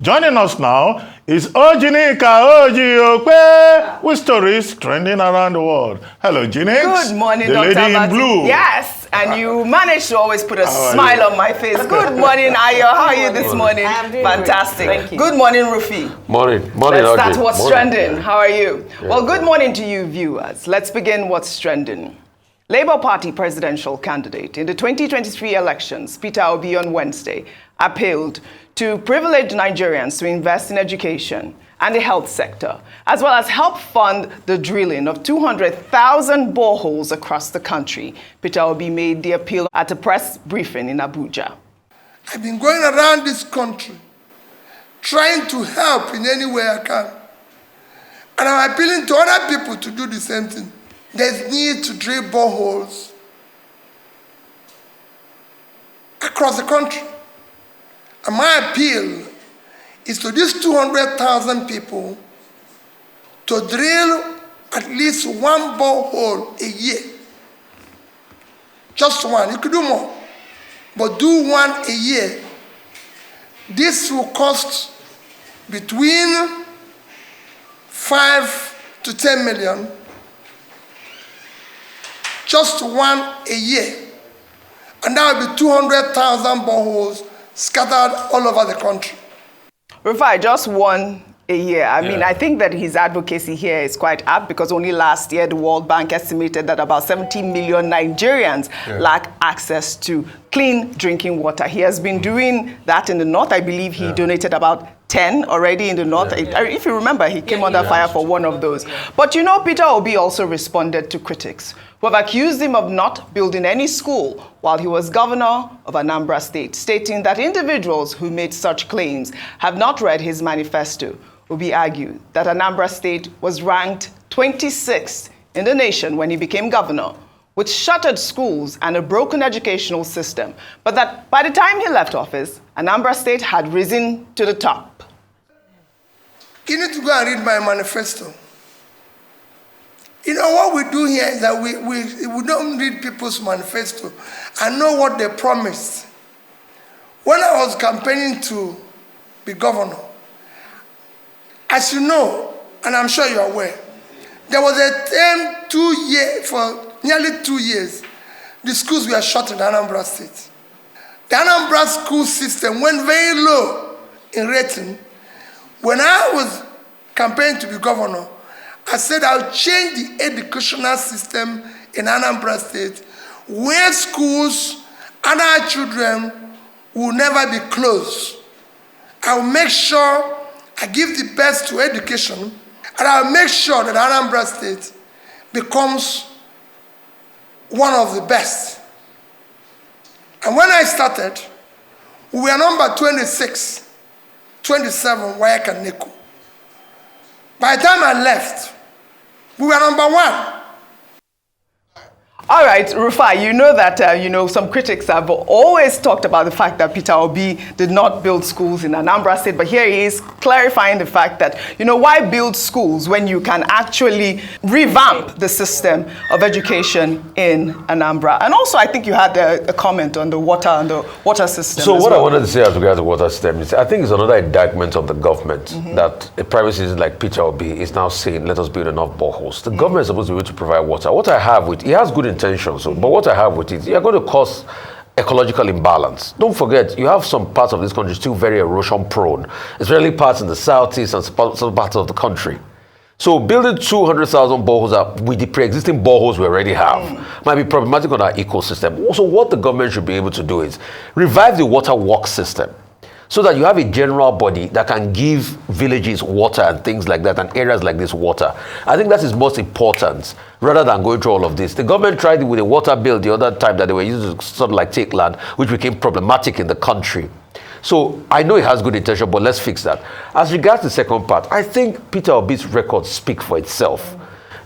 Joining us now is OjyOkpe with stories trending around the world. Hello, Jinx. Good morning, the Dr. lady in blue. Yes, and you managed to always put a smile on my face. Good morning, Ayo. How are you this morning? I'm doing Fantastic. Thank you. Good morning, Rufi. Morning. Let's start what's trending. How are you? Yeah. Well, good morning to you, viewers. Let's begin what's trending. Labour Party presidential candidate in the 2023 elections, Peter Obi, on Wednesday, appealed to privilege Nigerians to invest in education and the health sector, as well as help fund the drilling of 200,000 boreholes across the country. Peter Obi made the appeal at a press briefing in Abuja. I've been going around this country trying to help in any way I can. And I'm appealing to other people to do the same thing. There's need to drill boreholes across the country. And my appeal is to these 200,000 people to drill at least one borehole a year. Just one. You could do more, but do one a year. This will cost between 5 to 10 million. Just one a year. And that will be 200,000 boreholes scattered all over the country. Rufai, just one a year. I mean, I think that his advocacy here is quite apt because only last year the World Bank estimated that about 70 million Nigerians lack access to clean drinking water. He has been doing that in the north. I believe he donated about 10 already in the north. If you remember, he came under fire for one of those. But you know, Peter Obi also responded to critics who have accused him of not building any school while he was governor of Anambra State, stating that individuals who made such claims have not read his manifesto. Obi argued that Anambra State was ranked 26th in the nation when he became governor, with shuttered schools and a broken educational system, but that by the time he left office, Anambra State had risen to the top. You need to go and read my manifesto. You know, what we do here is that we don't read people's manifesto and know what they promised. When I was campaigning to be governor, as you know, and I'm sure you're aware, there was a term for nearly 2 years, the schools were shut in Anambra State. The Anambra school system went very low in rating. When I was campaigning to be governor, I said I'll change the educational system in Anambra State where schools and our children will never be closed. I'll make sure I give the best to education, and I'll make sure that Anambra State becomes one of the best. And when I started, we were number 26, 27, Wayaka and Neko. By the time I left, we were number 1. All right, Rufai, you know that some critics have always talked about the fact that Peter Obi did not build schools in Anambra State, but here he is clarifying the fact that, why build schools when you can actually revamp the system of education in Anambra? And also, I think you had a comment on the water system. So what I wanted to say as regards the water system is, I think it's another indictment of the government that a private citizen like Peter Obi is now saying, let us build enough boreholes. The government is supposed to be able to provide water. What I have with, he has good intentions, but what I have with it, you're going to cause ecological imbalance. Don't forget, you have some parts of this country still very erosion prone, especially parts in the southeast and some parts of the country. So building 200,000 boreholes up with the pre-existing boreholes we already have might be problematic on our ecosystem. Also, what the government should be able to do is revive the water works system, so that you have a general body that can give villages water and things like that, and areas like this water. I think that is most important, rather than going through all of this. The government tried it with a water bill the other time that they were using to sort of like take land, which became problematic in the country. So I know it has good intention, but let's fix that. As regards the second part, I think Peter Obi's records speak for itself.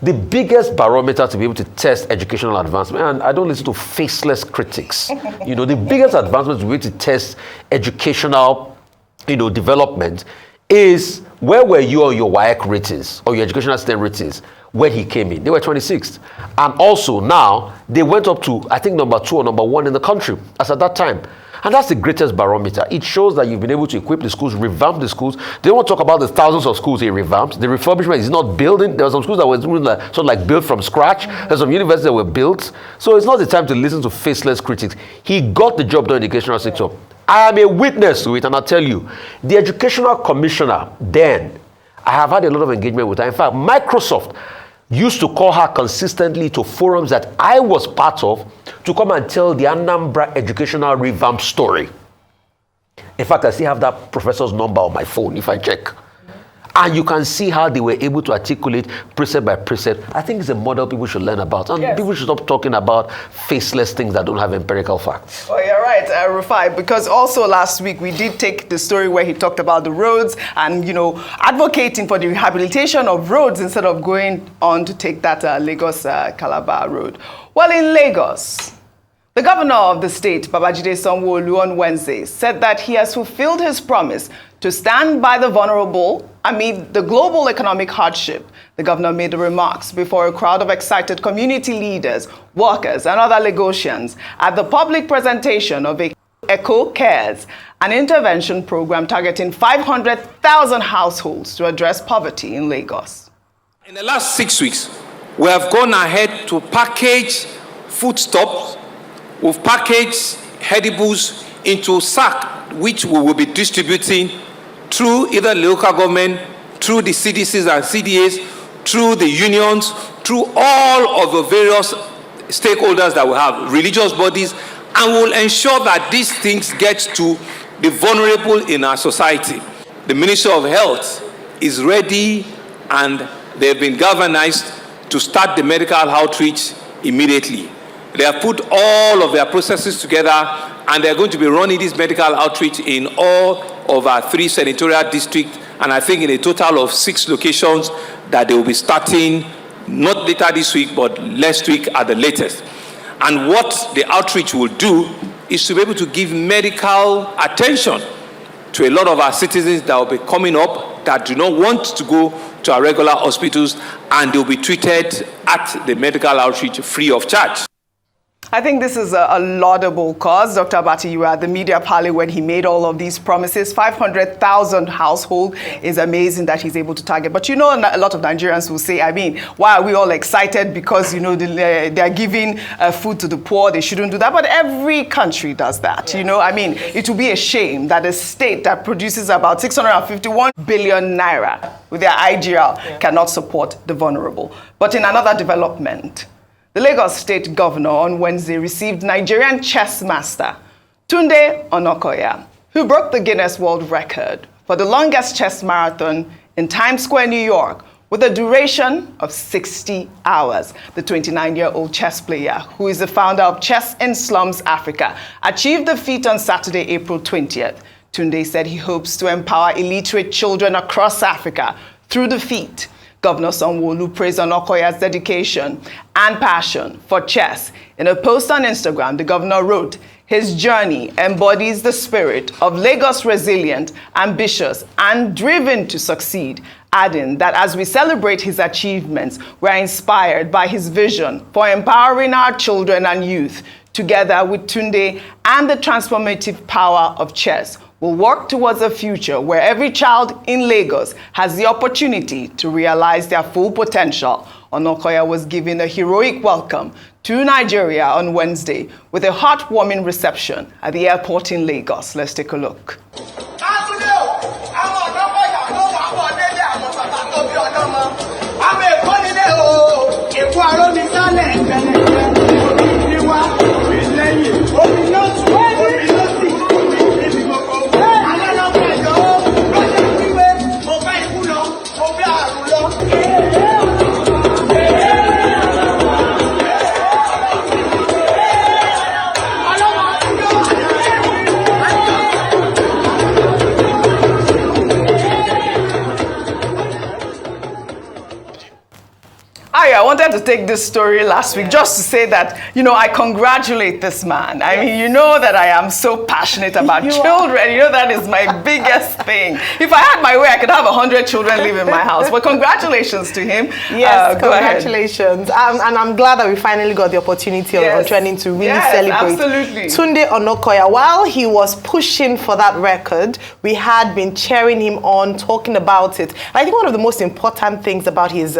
The biggest barometer to be able to test educational advancement, and I don't listen to faceless critics, the biggest advancement to be able to test educational, development is where were you on your WAEC ratings or your educational system ratings when he came in? They were 26th. And also now they went up to, I think, number 2 or number 1 in the country as at that time. And that's the greatest barometer. It shows that you've been able to equip the schools, revamp the schools. They don't want to talk about the thousands of schools he revamped. The refurbishment is not building. There were some schools that were sort of like built from scratch. There's some universities that were built. So it's not the time to listen to faceless critics. He got the job done in the educational sector. I am a witness to it, and I'll tell you, the educational commissioner then, I have had a lot of engagement with her. In fact, Microsoft used to call her consistently to forums that I was part of to come and tell the Anambra educational revamp story. In fact, I still have that professor's number on my phone if I check. And you can see how they were able to articulate precept by precept. I think it's a model people should learn about. And people should stop talking about faceless things that don't have empirical facts. Oh, you're right, Rufai, because also last week we did take the story where he talked about the roads and, advocating for the rehabilitation of roads instead of going on to take that Lagos-Calabar road. Well, in Lagos, the governor of the state, Babajide Sanwo Olu, on Wednesday said that he has fulfilled his promise to stand by the vulnerable amid the global economic hardship. The governor made the remarks before a crowd of excited community leaders, workers, and other Lagosians at the public presentation of Eco Cares, an intervention program targeting 500,000 households to address poverty in Lagos. In the last 6 weeks, we have gone ahead to package foodstuffs. We've packaged edibles into sack, which we will be distributing through either local government, through the CDCs and CDAs, through the unions, through all of the various stakeholders that we have, religious bodies, and will ensure that these things get to the vulnerable in our society. The Ministry of Health is ready and they've been galvanized to start the medical outreach immediately. They have put all of their processes together and they're going to be running this medical outreach in all of our 3 senatorial districts, and I think in a total of 6 locations that they will be starting not later this week, but next week at the latest. And what the outreach will do is to be able to give medical attention to a lot of our citizens that will be coming up that do not want to go to our regular hospitals, and they'll be treated at the medical outreach free of charge. I think this is a laudable cause. Dr. Abati, you were at the media parley when he made all of these promises. 500,000 households is amazing that he's able to target. But a lot of Nigerians will say, why are we all excited? Because, they're giving food to the poor. They shouldn't do that. But every country does that. It would be a shame that a state that produces about 651 billion naira with their IGR cannot support the vulnerable. But in another development, the Lagos State Governor on Wednesday received Nigerian chess master Tunde Onokoya, who broke the Guinness World Record for the longest chess marathon in Times Square, New York, with a duration of 60 hours. The 29-year-old chess player, who is the founder of Chess in Slums Africa, achieved the feat on Saturday, April 20th. Tunde said he hopes to empower illiterate children across Africa through the feat. Governor Sanwo Olu praised Onokoya's dedication and passion for chess. In a post on Instagram, the governor wrote, "His journey embodies the spirit of Lagos resilient, ambitious, and driven to succeed," adding that as we celebrate his achievements, we are inspired by his vision for empowering our children and youth. Together with Tunde and the transformative power of chess, we'll work towards a future where every child in Lagos has the opportunity to realize their full potential. Onokoya was given a heroic welcome to Nigeria on Wednesday with a heartwarming reception at the airport in Lagos. Let's take a look. I wanted wanted to take this story last week just to say that, I congratulate this man. I mean, you know that I am so passionate about children. You know that is my biggest thing. If I had my way, I could have 100 children live in my house. But congratulations to him. Yes, congratulations. And I'm glad that we finally got the opportunity of training to really celebrate. Absolutely. Tunde Onokoya, while he was pushing for that record, we had been cheering him on, talking about it. I think one of the most important things about his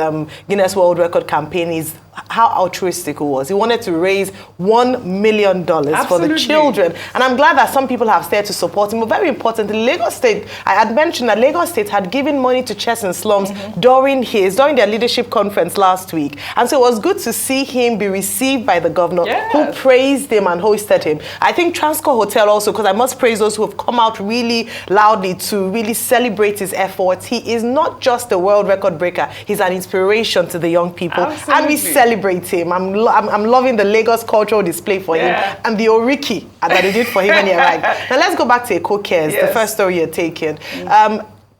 Guinness World Record campaign is how altruistic it was. He wanted to raise $1 million for the children. And I'm glad that some people have started to support him. But very importantly, Lagos State, I had mentioned that Lagos State had given money to Chess and Slums during their leadership conference last week. And so it was good to see him be received by the governor who praised him and hosted him. I think Transcorp Hotel also, because I must praise those who have come out really loudly to really celebrate his efforts. He is not just a world record breaker. He's an inspiration to the young people. Absolutely. And we celebrate him. I'm loving the Lagos cultural display for him and the Oriki that they did for him when he arrived. Now let's go back to Eco Cares, the first story you're taking.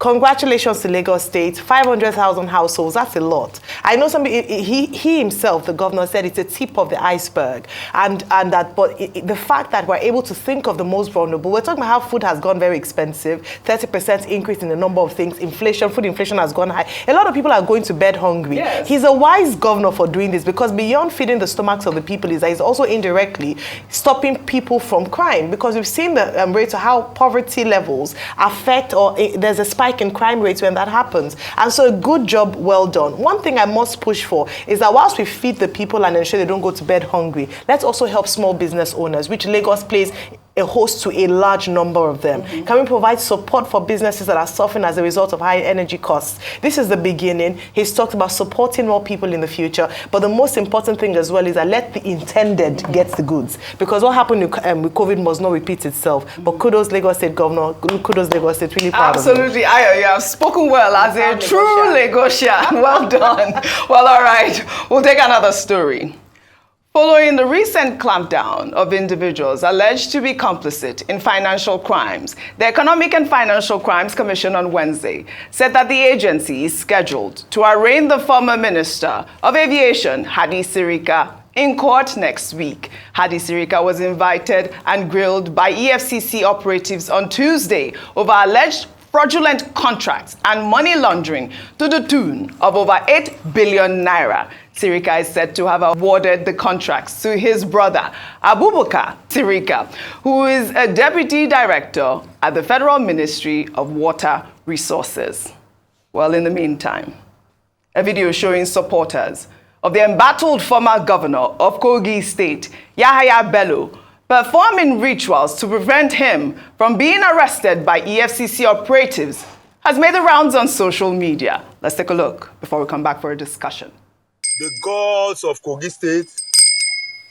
Congratulations to Lagos State. 500,000 households, that's a lot. I know he himself, the governor, said it's a tip of the iceberg. But the fact that we're able to think of the most vulnerable, we're talking about how food has gone very expensive, 30% increase in the number of things, food inflation has gone high. A lot of people are going to bed hungry. Yes. He's a wise governor for doing this, because beyond feeding the stomachs of the people, he's also indirectly stopping people from crime, because we've seen the rate of how poverty levels affect, or there's a spike in crime rates when that happens. And so a good job, well done. One thing I must push for is that whilst we feed the people and ensure they don't go to bed hungry, let's also help small business owners, which Lagos plays a host to a large number of them. Can we provide support for businesses that are suffering as a result of high energy costs? This is the beginning. He's talked about supporting more people in the future, but the most important thing as well is that let the intended get the goods, because what happened with COVID must not repeat itself. But kudos Lagos State Governor, kudos Lagos State, really proud of you. Absolutely. You have spoken well as a true Lagosian. Well done. Well, all right, we'll take another story. Following the recent clampdown of individuals alleged to be complicit in financial crimes, the Economic and Financial Crimes Commission on Wednesday said that the agency is scheduled to arraign the former Minister of Aviation, Hadi Sirika, in court next week. Hadi Sirika was invited and grilled by EFCC operatives on Tuesday over alleged fraudulent contracts and money laundering to the tune of over 8 billion naira. Sirika is said to have awarded the contracts to his brother, Abubakar Sirika, who is a deputy director at the Federal Ministry of Water Resources. Well, in the meantime, a video showing supporters of the embattled former governor of Kogi State, Yahaya Bello, performing rituals to prevent him from being arrested by EFCC operatives has made the rounds on social media. Let's take a look before we come back for a discussion. The gods of Kogi State,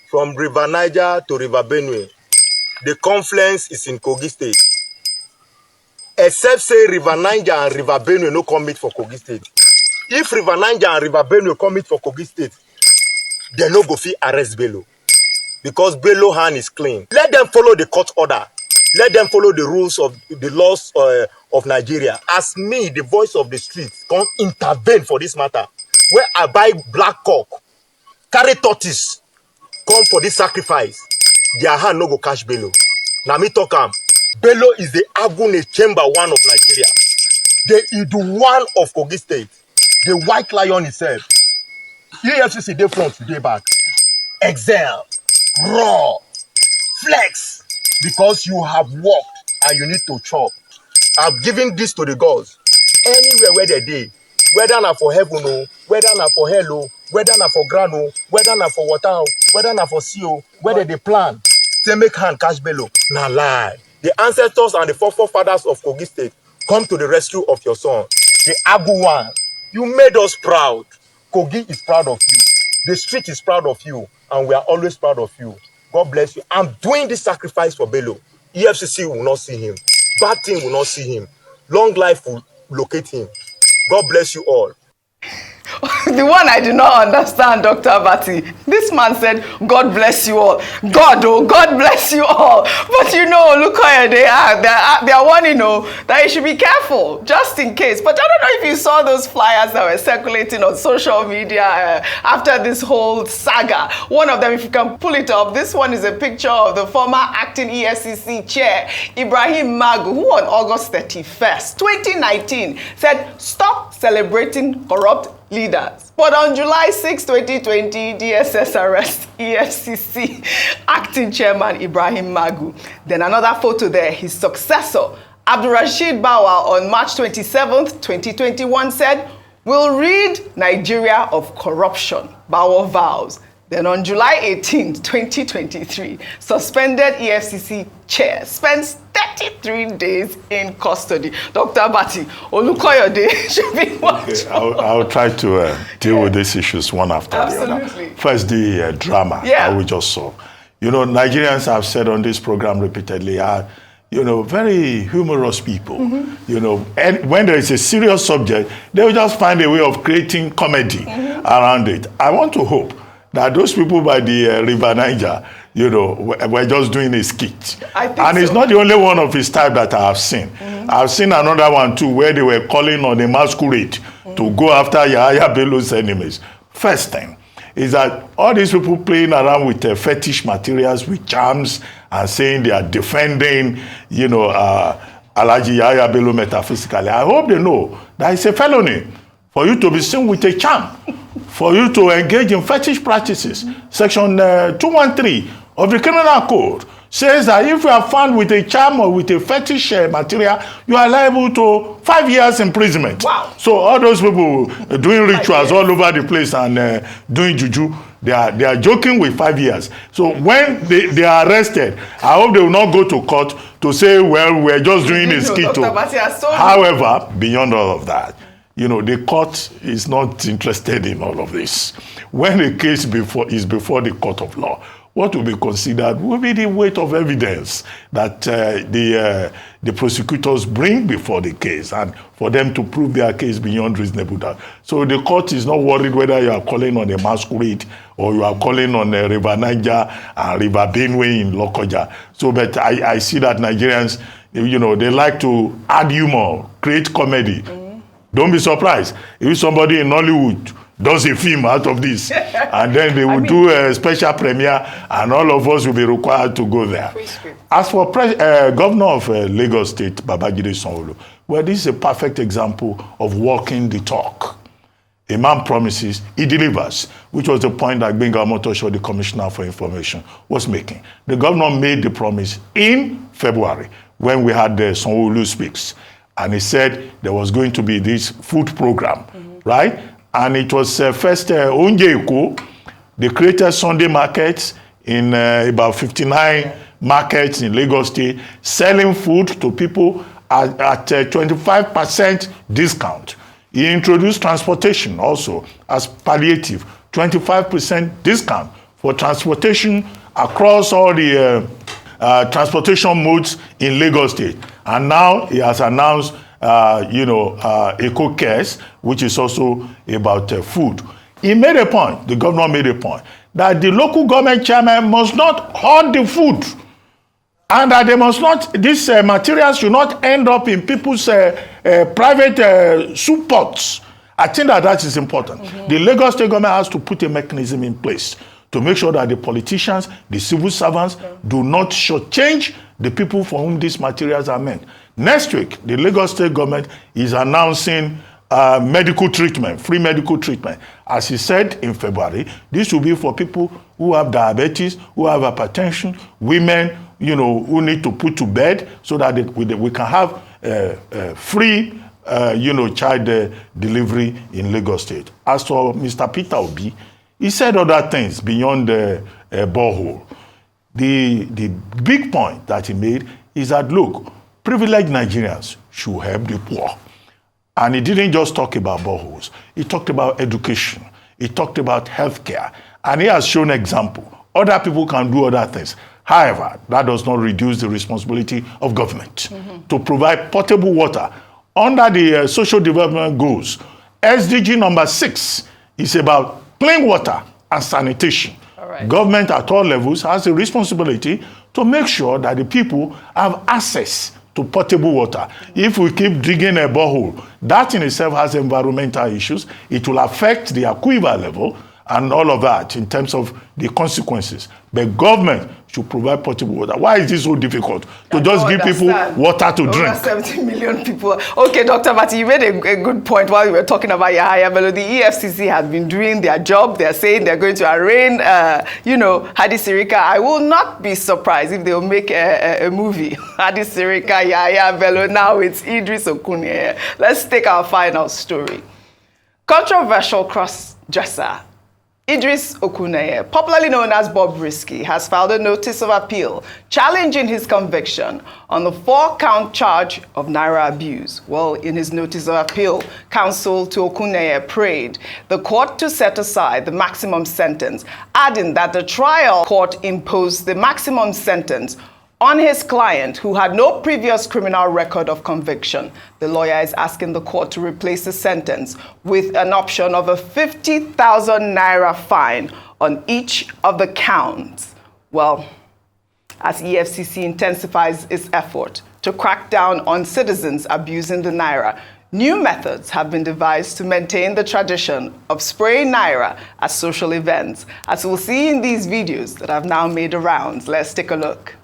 from River Niger to River Benue, the confluence is in Kogi State. Except say River Niger and River Benue no commit for Kogi State. If River Niger and River Benue commit for Kogi State, they no go fit arrest Bello. Because Bello hand is clean. Let them follow the court order. Let them follow the rules of the laws of Nigeria. As me, the voice of the street, come intervene for this matter. Where I buy black cock, carry tortoise, come for this sacrifice, their hand no go catch Bello. Now me talk am. Bello is the Agune chamber 1 of Nigeria. The Idu 1 of Kogi State. The white lion itself. EFCC dey front, dey back. Excel. Raw, flex, because you have worked and you need to chop. I've given this to the gods. Anywhere where they dey, whether na for heaven o, whether na for hell o, whether na for ground o, whether na for water o, whether na for sea o, whether they plan, say make hand catch Bello. Na lie. The ancestors and the forefathers of Kogi State come to the rescue of your son. The Agu 1, you made us proud. Kogi is proud of you. The street is proud of you, and we are always proud of you. God bless you. I'm doing this sacrifice for Bello. EFCC will not see him. Bad thing will not see him. Long life will locate him. God bless you all. The one I do not understand, Dr. Abati. This man said, God bless you all. God, oh, God bless you all. But you know, look how they are warning, that you should be careful, just in case. But I don't know if you saw those flyers that were circulating on social media after this whole saga. One of them, if you can pull it up, this one is a picture of the former acting EFCC chair, Ibrahim Magu, who on August 31st, 2019, said, stop celebrating corrupt leaders. But on July 6, 2020, DSS arrests EFCC acting chairman Ibrahim Magu. Then another photo there, his successor, Abdulrasheed Bawa, on March 27, 2021, said, we'll rid Nigeria of corruption, Bawa vows. Then on July 18, 2023, suspended EFCC chair spends 33 days in custody. Dr. Abati, Olukoyode should be watched. Okay, I'll try to deal with these issues one after the other. First, the drama that we just saw. You know, Nigerians have said on this program repeatedly are, very humorous people. You know, and when there is a serious subject, they will just find a way of creating comedy around it. I want to hope that those people by the River Niger, were just doing a skit. And it's not the only one of his type that I have seen. I've seen another one too, where they were calling on a masquerade to go after Yahaya Bello's enemies. First thing is that all these people playing around with fetish materials, with charms, and saying they are defending, Alhaji Yahaya Bello metaphysically. I hope they know that it's a felony for you to be seen with a charm, for you to engage in fetish practices. Section 213 of the Criminal Code says that if you are found with a charm or with a fetish material, you are liable to 5 years imprisonment. Wow. So all those people doing rituals all over the place and doing juju, they are joking with 5 years. So when they are arrested, I hope they will not go to court to say, well, we're just doing a skit. However, beyond all of that, the court is not interested in all of this. When a case is before the court of law, what will be considered will be the weight of evidence that the prosecutors bring before the case, and for them to prove their case beyond reasonable doubt. So the court is not worried whether you are calling on a masquerade or you are calling on a River Niger and River Benue in Lokoja. So, but I see that Nigerians, they like to add humor, create comedy. Don't be surprised if somebody in Hollywood does a film out of this, and then they will do a special premiere, and all of us will be required to go there. As for Governor of Lagos State, Babajide Sanwo Olu, well, this is a perfect example of walking the talk. A man promises, he delivers, which was the point that Gbenga Omotosho, the Commissioner for Information, was making. The governor made the promise in February when we had Sanwo Olu Speaks. And he said there was going to be this food program, right? And it was first OjyOkpe. They created Sunday markets in about 59 markets in Lagos State, selling food to people at 25% discount. He introduced transportation also as palliative, 25% discount for transportation across all the transportation modes in Lagos State. And now he has announced, Eco Cares, which is also about food. He made a point, the governor made a point, that the local government chairman must not hoard the food, and that they must not, these materials should not end up in people's private soup pots. I think that is important. The Lagos State government has to put a mechanism in place to make sure that the politicians, the civil servants, do not shortchange the people for whom these materials are meant. Next week, the Lagos State government is announcing medical treatment, free medical treatment. As he said in February, this will be for people who have diabetes, who have hypertension, women, who need to put to bed, so that we can have free, child delivery in Lagos State. As for Mr. Peter Obi, he said other things beyond the borehole. The big point that he made is that, look, privileged Nigerians should help the poor. And he didn't just talk about boreholes. He talked about education. He talked about healthcare. And he has shown example. Other people can do other things. However, that does not reduce the responsibility of government to provide potable water under the social development goals. SDG number 6 is about clean water and sanitation. Government at all levels has a responsibility to make sure that the people have access to potable water. If we keep digging a borehole, that in itself has environmental issues. It will affect the aquifer level and all of that in terms of the consequences. But government should provide potable water. Why is this so difficult? To just give people water to drink. Over 70 million people. Okay, Dr. Mati, you made a good point while we were talking about Yahaya Bello. The EFCC has been doing their job. They're saying they're going to arraign, Hadi Sirika. I will not be surprised if they'll make a movie. Hadi Sirika, Yahaya Bello. Now it's Idris Okun here. Let's take our final story. Controversial cross-dresser Idris Okun, popularly known as Bob Risky, has filed a notice of appeal challenging his conviction on the 4-count charge of Naira abuse. Well, in his notice of appeal, counsel to Okun prayed the court to set aside the maximum sentence, adding that the trial court imposed the maximum sentence on his client, who had no previous criminal record of conviction. The lawyer is asking the court to replace the sentence with an option of a 50,000 Naira fine on each of the counts. Well, as EFCC intensifies its effort to crack down on citizens abusing the Naira, new methods have been devised to maintain the tradition of spraying Naira at social events, as we'll see in these videos that have now made the rounds. Let's take a look.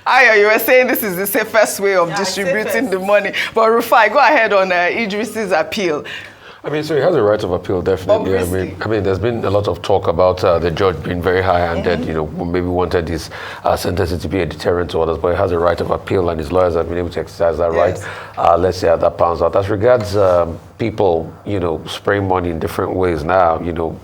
Aya, you were saying this is the safest way of distributing the money. But Rufai, go ahead on Idris's appeal. I mean, so he has a right of appeal, definitely. I mean, there's been a lot of talk about the judge being very high-handed, maybe wanted his sentencing to be a deterrent to others, but he has a right of appeal, and his lawyers have been able to exercise that right. Let's see how that pans out. As regards people, spraying money in different ways now,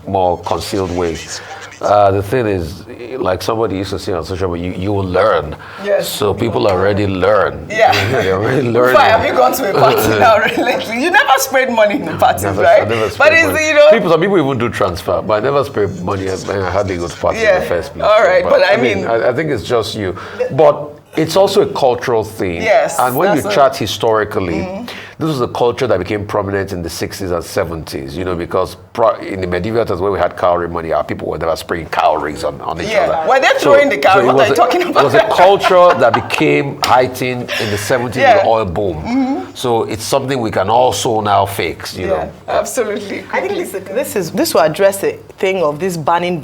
more concealed ways. The thing is, like somebody used to say on social media, you will learn. Yes. So people already learn. Yeah. They already learn. Have you gone to a party now lately? You never sprayed money in parties, right? I never sprayed money. Some people even do transfer, but I never sprayed money. I hardly go to parties in the first place. All right, but I mean, I think it's just you. But it's also a cultural thing. Yes. And when you chart historically, this was a culture that became prominent in the 60s and 70s, because in the medieval times where we had cowrie money, our people were never spraying cowries on each other. Well, they're throwing the cowrie, what are you talking about? It was a culture that became heightened in the 70s with the oil boom. So it's something we can also now fix, know. Absolutely. I think this will address the thing of this banning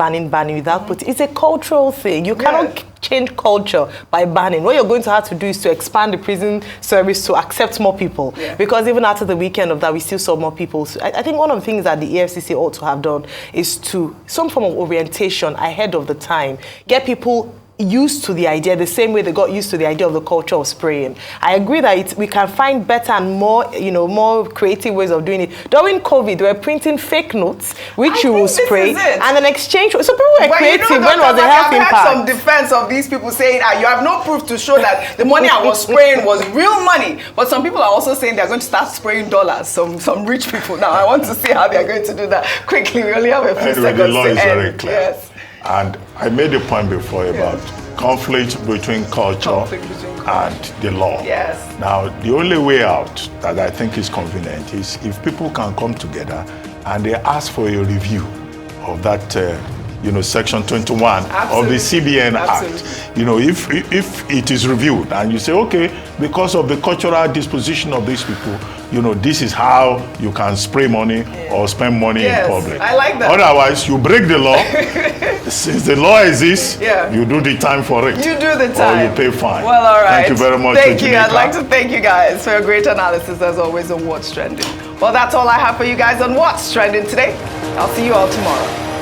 without putting. It's a cultural thing. You cannot change culture by banning. What you're going to have to do is to expand the prison service to accept more people. Because even after the weekend of that, we still saw more people. So I think one of the things that the EFCC ought to have done is to some form of orientation ahead of the time. Get people used to the idea the same way they got used to the idea of the culture of spraying. I agree that we can find better and more, more creative ways of doing it. During COVID, they were printing fake notes, which you will spray, and then exchange. So people were creative. When was the health impact? I've had some defense of these people saying, you have no proof to show that the money I was spraying was real money. But some people are also saying they're going to start spraying dollars. Some rich people. Now, I want to see how they're going to do that. Quickly, we only have a few seconds. The law is very clear. Yes. And I made a point before about conflict between culture and the law. Yes. Now, the only way out that I think is convenient is if people can come together and they ask for a review of that, Section 21 of the CBN Act. If it is reviewed and you say, okay, because of the cultural disposition of these people, this is how you can spray money or spend money in public. I like that. Otherwise, you break the law. Since the law exists, you do the time for it. You do the time. Or you pay fine. Well, all right. Thank you very much. Thank you. I'd like to thank you guys for your great analysis, as always, on What's Trending. Well, that's all I have for you guys on What's Trending today. I'll see you all tomorrow.